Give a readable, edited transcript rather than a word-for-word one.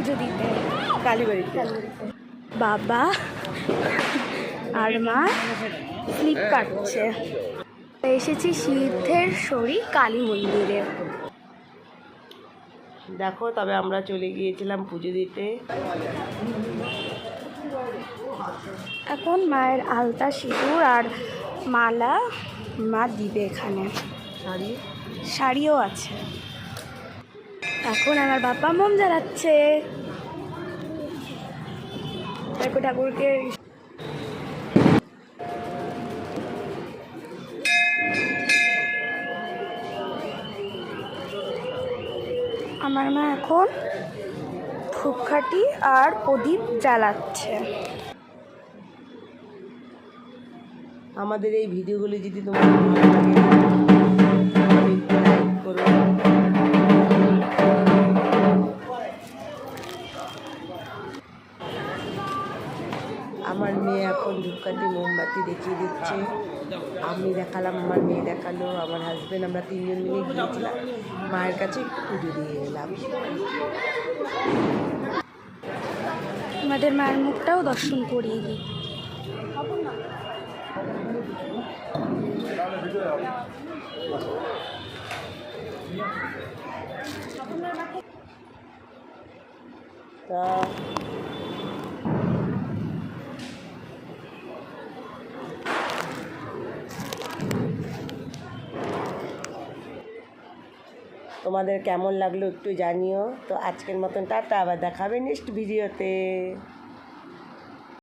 পুজো দিতে কালীবাড়িতে। বাবা আর মা স্লিপ কাটছে। এসেছি সিদ্ধেশ্বরী কালী মন্দিরে। দেখো, তবে আমরা চলে গিয়েছিলাম পুজো দিতে। এখন মায়ের আলতা সিঁদুর আর মালা মা দিবে। এখানে শাড়িও আছে। এখন আমার বাবা মোম জ্বালাচ্ছে। ঠাকুরকে আমার মা এখন ধূপকাঠি আর প্রদীপ জ্বালাচ্ছে। আমাদের এই ভিডিওগুলি যদি তোমাদের ভালো লাগে তাহলে একটু লাইক করো। আমার মেয়ে এখন ধূপকাঠি মোমবাতি দেখিয়ে দিচ্ছে। আমি দেখালাম, আমার মেয়ে দেখালো, আমার হাজব্যান্ড, আমরা তিনজন মিলে গিয়েছিলাম মায়ের কাছে একটু পুজো দিয়ে এলাম। আমাদের মায়ের মুখটাও দর্শন করিয়ে দিই। তা তোমাদের কেমন লাগলো একটু জানিও। তো আজকের মতন টাটা, আবার দেখাবে নেক্সট ভিডিওতে।